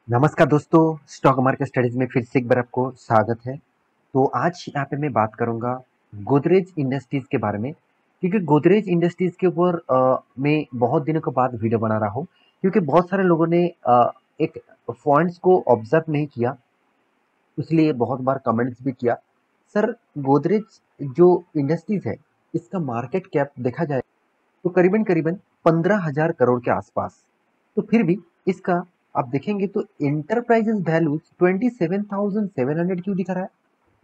नमस्कार दोस्तों, stock market studies में फिर से एक बार आपको स्वागत है। तो आज यहाँ पे मैं बात करूँगा गोदरेज इंडस्ट्रीज के बारे में, क्योंकि गोदरेज इंडस्ट्रीज के ऊपर मैं बहुत दिनों के बाद वीडियो बना रहा हूँ, क्योंकि बहुत सारे लोगों ने एक पॉइंट्स को ऑब्जर्व नहीं किया, इसलिए बहुत बार कमेंट्स भी किया। सर, गोदरेज जो इंडस्ट्रीज है, इसका मार्केट कैप देखा जाए तो करीबन करीबन 15,000 करोड़ के आसपास। तो फिर भी इसका आप देखेंगे तो इंटरप्राइजेज वैल्यूज 27,700 क्यों दिखा रहा है?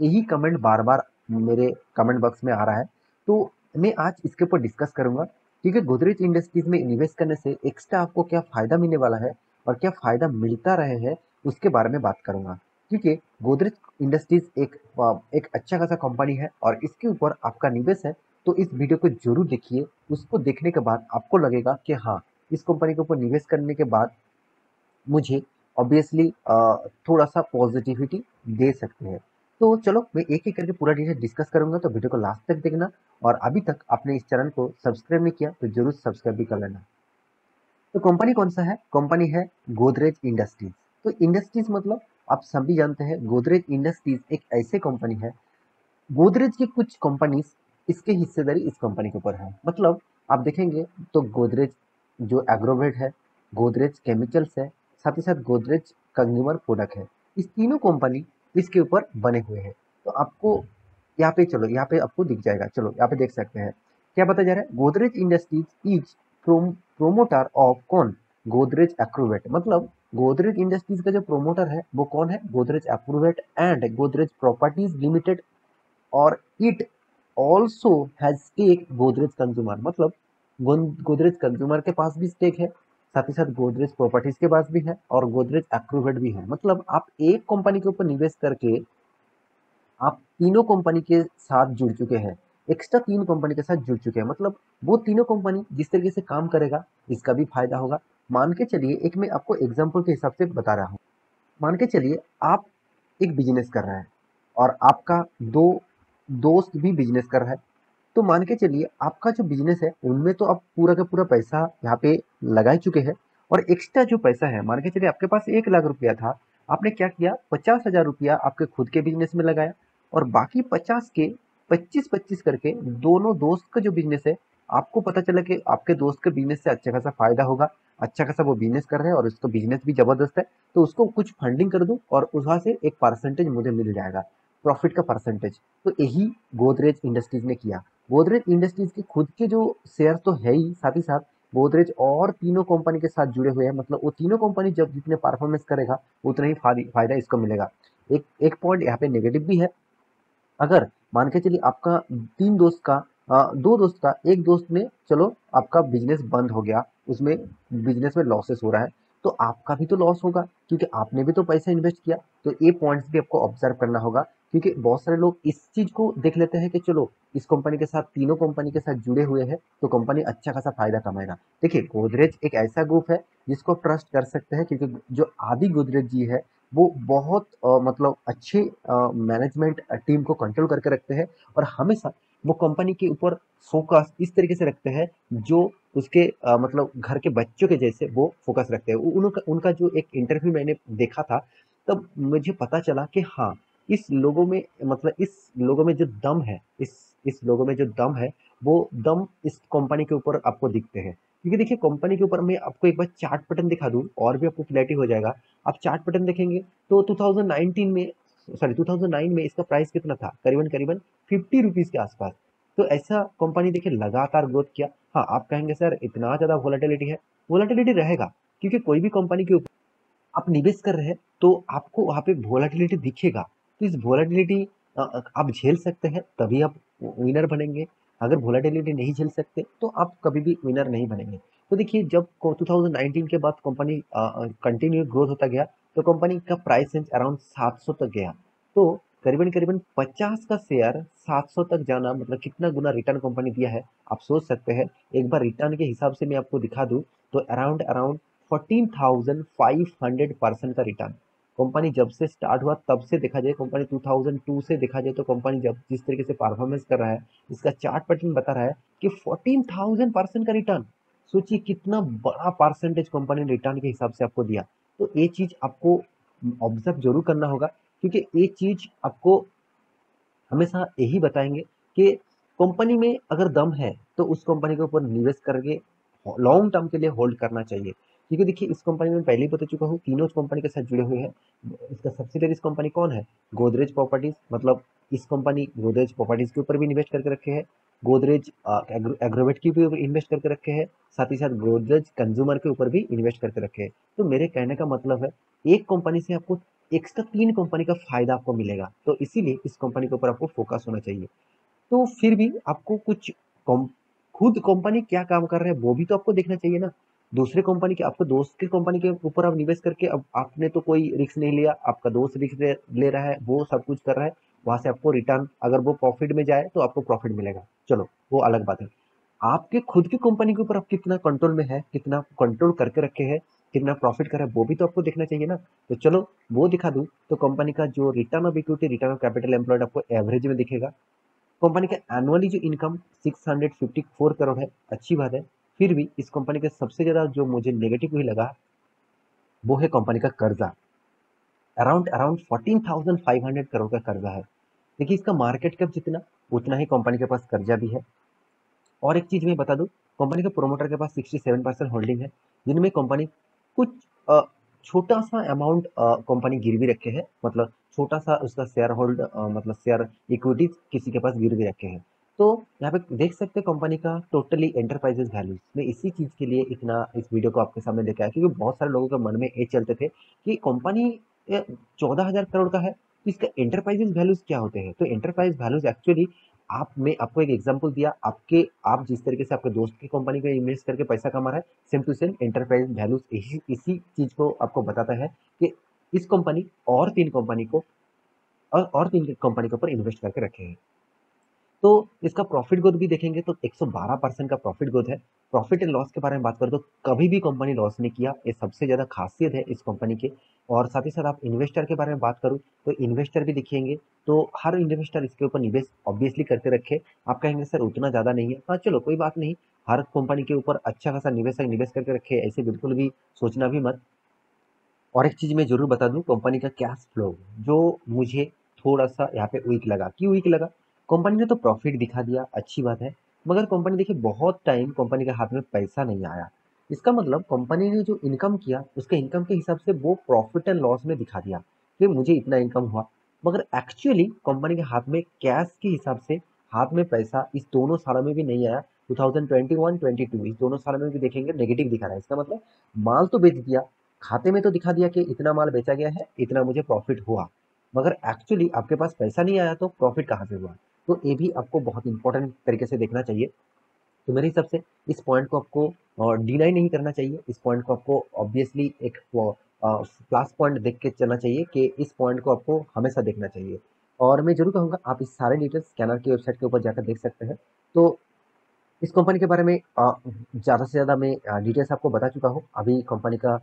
यही कमेंट बार बार मेरे कमेंट बॉक्स में आ रहा है। तो मैं आज इसके ऊपर डिस्कस करूंगा, क्योंकि गोदरेज इंडस्ट्रीज में इन्वेस्ट करने से एक्स्ट्रा आपको क्या फायदा मिलने वाला है और क्या फायदा मिलता रहे है, उसके बारे में बात करूंगा। क्योंकि गोदरेज इंडस्ट्रीज एक अच्छा खासा कंपनी है और इसके ऊपर आपका निवेश है। तो इस वीडियो को जरूर देखिए। उसको देखने के बाद आपको लगेगा कि हाँ, इस कंपनी के ऊपर निवेश करने के बाद मुझे ऑब्वियसली थोड़ा सा पॉजिटिविटी दे सकते हैं। तो चलो मैं एक एक करके पूरा डिटेल डिस्कस करूंगा, तो वीडियो को लास्ट तक देखना। और अभी तक आपने इस चैनल को सब्सक्राइब नहीं किया तो जरूर सब्सक्राइब भी कर लेना। तो कंपनी कौन सा है? कंपनी है गोदरेज इंडस्ट्रीज। तो इंडस्ट्रीज मतलब आप सभी जानते हैं, गोदरेज इंडस्ट्रीज एक ऐसे कंपनी है। गोदरेज की कुछ कंपनीज, इसके हिस्सेदारी इस कंपनी के ऊपर है। मतलब आप देखेंगे तो गोदरेज जो एग्रोवेट है, गोदरेज केमिकल्स है, साथ ही साथ गोदरेज कंज्यूमर प्रोडक्ट है। इस तीनों कंपनी इसके ऊपर बने हुए हैं। तो आपको यहाँ पे, चलो यहाँ पे आपको दिख जाएगा, चलो यहाँ पे देख सकते हैं क्या बताया जा रहा है। Godrej industries is promoter of कौन? गोदरेज एक्रोवेट। मतलब गोदरेज इंडस्ट्रीज का जो प्रोमोटर है वो कौन है? Godrej Agrovet and Godrej properties limited. और it also has stake Godrej consumer. मतलब गोदरेज कंज्यूमर के पास भी स्टेक है, साथ ही साथ गोदरेज प्रॉपर्टीज के पास भी है और गोदरेज एक्रोवेट भी है। मतलब आप एक कंपनी के ऊपर निवेश करके आप तीनों कंपनी के साथ जुड़ चुके हैं, एक्स्ट्रा तीन कंपनी के साथ जुड़ चुके हैं। मतलब वो तीनों कंपनी जिस तरीके से काम करेगा, इसका भी फायदा होगा। मान के चलिए, एक मैं आपको एग्जाम्पल के हिसाब से बता रहा हूँ। मान के चलिए आप एक बिजनेस कर रहे हैं और आपका दो दोस्त भी बिजनेस कर रहा है। तो मान के चलिए आपका जो बिजनेस है उनमें तो आप पूरा का पूरा पैसा यहाँ पे लगा ही चुके हैं, और एक्स्ट्रा जो पैसा है, मान के चलिए आपके पास 1 लाख रुपया था, आपने क्या किया, 50,000 रुपया आपके खुद के बिजनेस में लगाया, और बाकी 50 के 25-25 करके दोनों दोस्त का जो बिजनेस है, आपको पता चला कि आपके दोस्त के बिजनेस से अच्छा खासा फायदा होगा, अच्छा खासा वो बिजनेस कर रहे हैं और उसका बिजनेस भी जबरदस्त है। तो उसको कुछ फंडिंग कर दूं और वहां से एक परसेंटेज मुझे मिल जाएगा, प्रॉफिट का परसेंटेज। तो यही गोदरेज इंडस्ट्रीज ने किया। गोदरेज इंडस्ट्रीज के खुद के जो शेयर तो है ही, साथ ही साथ गोदरेज और तीनों कंपनी के साथ जुड़े हुए हैं। मतलब वो तीनों कंपनी जब जितने परफॉर्मेंस करेगा उतना ही फायदा इसको मिलेगा। एक एक पॉइंट यहाँ पे नेगेटिव भी है। अगर मान के चलिए आपका तीन दोस्त का, दो दोस्त का, एक दोस्त ने, चलो आपका बिजनेस बंद हो गया, उसमें बिजनेस में लॉसेस हो रहा है, तो आपका भी तो लॉस होगा, क्योंकि आपने भी तो पैसा इन्वेस्ट किया। तो ये पॉइंट्स भी आपको ऑब्जर्व करना होगा, क्योंकि बहुत सारे लोग इस चीज को देख लेते हैं कि चलो इस कंपनी के साथ, तीनों कंपनी के साथ जुड़े हुए हैं तो कंपनी अच्छा खासा फायदा कमाएगा। देखिए, गोदरेज एक ऐसा ग्रुप है जिसको ट्रस्ट कर सकते हैं, क्योंकि जो आदि गोदरेज जी है वो बहुत मतलब अच्छे मैनेजमेंट टीम को कंट्रोल करके रखते हैं, और हमेशा वो कंपनी के ऊपर फोकस इस तरीके से रखते हैं जो उसके मतलब घर के बच्चों के जैसे वो फोकस रखते हैं। उनका उनका जो एक इंटरव्यू मैंने देखा था, तब मुझे पता चला कि हाँ, इस लोगों में, मतलब इस लोगों में जो दम है, इस लोगों में जो दम है, वो दम इस कंपनी के ऊपर आपको दिखते हैं। क्योंकि देखिए, कंपनी के ऊपर मैं आपको एक बार चार्ट पैटर्न दिखा दूं और भी आपको क्लैरिटी हो जाएगा। आप चार्ट पैटर्न देखेंगे तो 2019 में, सॉरी 2009 में इसका प्राइस कितना था? करीबन करीबन 50 रुपीज के आसपास। तो ऐसा कंपनी देखिए लगातार ग्रोथ किया। हाँ, आप कहेंगे सर इतना ज्यादा वोलेटिलिटी है। वोलेटिलिटी रहेगा, क्योंकि कोई भी कंपनी के ऊपर आप निवेश कर रहे हैं तो आपको वहां पे वोलेटिलिटी दिखेगा। तो इस वोलेटिलिटी आप झेल सकते हैं तभी आप विनर बनेंगे। अगर वोलेटिलिटी नहीं झेल सकते तो आप कभी भी विनर नहीं बनेंगे। तो देखिए, जब 2019 के बाद कंपनी कंटिन्यू ग्रोथ होता गया, तो कंपनी का प्राइस रेंज अराउंड 700 तक गया। तो करीबन करीबन 50 का शेयर 700 तक जाना, मतलब कितना गुना रिटर्न कंपनी दिया है आप सोच सकते हैं। एक बार रिटर्न के हिसाब से मैं आपको दिखा दूं तो अराउंड अराउंड 14,500% का रिटर्न। कंपनी जब से स्टार्ट हुआ तब से देखा जाए, कंपनी 2002 से देखा जाए, तो कंपनी जब जिस तरीके से परफॉर्मेंस कर रहा है, इसका चार्ट पैटर्न बता रहा है कि 14,000% का रिटर्न। सोचिए कितना बड़ा परसेंटेज कंपनी ने रिटर्न के हिसाब से आपको दिया। तो ये चीज़ आपको ऑब्जर्व ज़रूर करना होगा, क्योंकि ये चीज़ आपको हमेशा यही बताएँगे कि कंपनी में अगर दम है, तो उस कंपनी के ऊपर निवेश करके लॉन्ग टर्म के लिए होल्ड करना चाहिए। क्योंकि देखिए इस कंपनी में पहले ही बता चुका हूँ, तीनों कंपनी के साथ जुड़े हुए हैं। इसका सब्सिडियरी इस कंपनी कौन है? गोदरेज प्रॉपर्टीज़, मतलब इस कंपनी गोदरेज प्रॉपर्टीज़ के ऊपर भी इन्वेस्ट करके रखे हैं। गोदरेज एग्रोवेट की भी इन्वेस्ट करके रखे हैं। साथ ही साथ गोदरेज कंज्यूमर के ऊपर भी इन्वेस्ट करके रखे हैं। तो मेरे कहने का मतलब है, एक कंपनी से आपको एक्स्ट्रा 3 कंपनी का फ़ायदा आपको मिलेगा। तो इसीलिए इस कंपनी के ऊपर आपको फ़ोकस होना चाहिए। तो फिर भी आपको कुछ कम खुद कंपनी क्या काम कर रहा है वो भी तो आपको देखना चाहिए ना। दूसरे कंपनी के आपके दोस्त की कंपनी के ऊपर आप निवेश करके अब आपने तो कोई रिस्क नहीं लिया, आपका दोस्त रिस्क ले रहा है, वो सब कुछ कर रहा है, वहाँ से आपको रिटर्न अगर वो प्रॉफिट में जाए तो आपको प्रॉफिट मिलेगा। चलो वो अलग बात है। आपके खुद की कंपनी के ऊपर आप कितना कंट्रोल में है, कितना कंट्रोल करके रखे हैं, कितना प्रॉफिट कर रहा है वो भी तो आपको देखना चाहिए ना। तो चलो वो दिखा दूँ, तो कंपनी का जो return of equity, return of capital employed आपको एवरेज में दिखेगा। कंपनी का एनुअली जो इनकम 654 करोड़ है, अच्छी बात है। फिर भी इस कंपनी का सबसे ज़्यादा जो मुझे नेगेटिव ही लगा, वो है कंपनी का कर्जा। अराउंड अराउंड 14,500 करोड़ का कर्जा है। देखिए इसका मार्केट कैप जितना, उतना ही कंपनी के पास कर्जा भी है। और एक चीज़ मैं बता दूँ, कंपनी के प्रोमोटर के पास 67% होल्डिंग है, जिनमें कंपनी कुछ अ, छोटा-सा अमाउंट कंपनी गिरवी रखे हैं, मतलब छोटा-सा उसका शेयर होल्ड मतलब शेयर इक्विटी किसी के पास गिरवी रखे हैं। तो यहाँ पे देख सकते हैं कंपनी का टोटली एंटरप्राइजेज़ वैल्यू। मैं इसी चीज़ के लिए इतना इस वीडियो को आपके सामने लेके आया, क्योंकि बहुत सारे लोगों के मन में ये चलते थे कि कंपनी 14,000 करोड़ का है, तो इसका एंटरप्राइजेज़ वैल्यूज़ क्या होते हैं? तो एंटरप्राइज़ वैल्यूज़ एक्चुअली मैं आपको एक एग्जांपल दिया, आप जिस तरीके से आपके दोस्त की कंपनी में इन्वेस्ट करके पैसा कमा रहा है, same to same enterprise values इसी चीज को आपको बताता है कि इस कंपनी और तीन कंपनी को और तीन कंपनी के ऊपर इन्वेस्ट करके रखे हैं। तो इसका प्रॉफिट ग्रोथ भी देखेंगे तो 112% का प्रॉफिट ग्रोथ है। प्रॉफिट एंड लॉस के बारे में बात करें तो कभी भी कंपनी लॉस नहीं किया, ये सबसे ज़्यादा खासियत है इस कंपनी की। और साथ ही साथ आप इन्वेस्टर के बारे में बात करूँ, तो इन्वेस्टर भी दिखेंगे, तो हर इन्वेस्टर इसके ऊपर निवेश ऑब्वियसली करके रखे। आप कहेंगे सर उतना ज़्यादा नहीं है, हाँ चलो कोई बात नहीं, हर कंपनी के ऊपर अच्छा खासा निवेशक निवेश करके रखे, ऐसे बिल्कुल भी सोचना भी मत। और एक चीज़ मैं ज़रूर बता दूँ, कंपनी का कैश फ्लो जो मुझे थोड़ा-सा यहाँ पे वीक लगा। क्यों वीक लगा? कंपनी ने तो प्रॉफ़िट दिखा दिया, अच्छी बात है, मगर कंपनी देखिए बहुत टाइम कंपनी के हाथ में पैसा नहीं आया। इसका मतलब कंपनी ने जो इनकम किया, उसके इनकम के हिसाब से वो प्रॉफ़िट एंड लॉस में दिखा दिया कि मुझे इतना इनकम हुआ। मगर एक्चुअली कंपनी के हाथ में कैश के हिसाब से हाथ में पैसा इस दोनों सालों में भी नहीं आया। 2021-22 इस दोनों सालों में भी देखेंगे नेगेटिव दिखा रहा है। इसका मतलब माल तो बेच दिया, खाते में तो दिखा दिया कि इतना माल बेचा गया है, इतना मुझे प्रॉफिट हुआ, मगर एक्चुअली आपके पास पैसा नहीं आया तो प्रॉफिट कहाँ से हुआ? तो ये भी आपको बहुत इंपॉर्टेंट तरीके से देखना चाहिए। तो मेरे हिसाब से इस पॉइंट को आपको डिनाई नहीं करना चाहिए। इस पॉइंट को आपको ऑब्वियसली एक प्लस पॉइंट देख के चलना चाहिए कि इस पॉइंट को आपको हमेशा देखना चाहिए। और मैं ज़रूर कहूँगा आप इस सारे डिटेल्स स्कैनर की वेबसाइट के ऊपर जाकर देख सकते हैं। तो इस कंपनी के बारे में ज़्यादा से ज़्यादा मैं डिटेल्स आपको बता चुका हूँ। अभी कंपनी का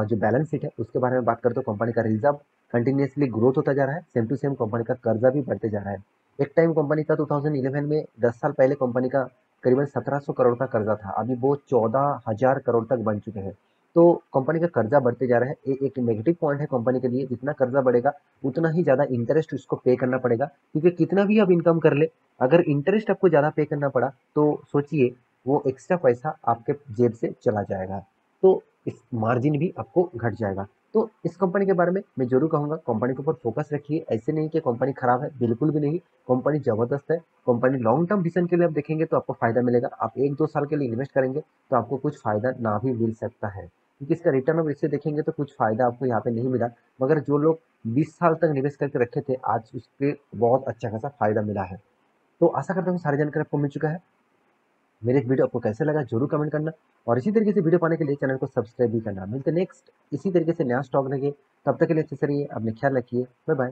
जो बैलेंस शीट है उसके बारे में बात करें तो कंपनी का रिज़र्व कंटिन्यूअसली ग्रोथ होता जा रहा है। सेम टू सेम कंपनी का कर्जा भी बढ़ते जा रहा है। एक टाइम कंपनी का 2011 में 10 साल पहले कंपनी का करीबन 1700 करोड़ का कर्जा था। अभी वो 14,000 करोड़ तक बन चुके हैं। तो कंपनी का कर्जा बढ़ते जा रहा है। एक नेगेटिव पॉइंट है कंपनी के लिए, जितना कर्जा बढ़ेगा उतना ही ज़्यादा इंटरेस्ट उसको पे करना पड़ेगा, क्योंकि कितना भी आप इनकम कर ले, अगर इंटरेस्ट आपको ज़्यादा पे करना पड़ा तो सोचिए वो एक्स्ट्रा पैसा आपके जेब से चला जाएगा, तो इस मार्जिन भी आपको घट जाएगा। तो इस कंपनी के बारे में मैं जरूर कहूँगा कंपनी के ऊपर फोकस रखिए। ऐसे नहीं कि कंपनी खराब है, बिल्कुल भी नहीं, कंपनी जबरदस्त है। कंपनी लॉन्ग टर्म विजन के लिए आप देखेंगे तो आपको फायदा मिलेगा। आप 1-2 साल के लिए इन्वेस्ट करेंगे तो आपको कुछ फायदा ना भी मिल सकता है, क्योंकि इसका रिटर्न ऑफ इससे देखेंगे तो कुछ फायदा आपको यहाँ पे नहीं मिला। मगर जो लोग 20 साल तक निवेश करके रखे थे, आज उसके बहुत अच्छा खासा फायदा मिला है। तो आशा करता हूँ सारी जानकारी आपको मिल चुका है। मेरे इस वीडियो आपको कैसे लगा जरूर कमेंट करना, और इसी तरीके से वीडियो पाने के लिए चैनल को सब्सक्राइब भी करना। मिलते नेक्स्ट इसी तरीके से नया स्टॉक लेंगे, तब तक के लिए अच्छे से रहिए, अपने ख्याल रखिए, बाय बाय।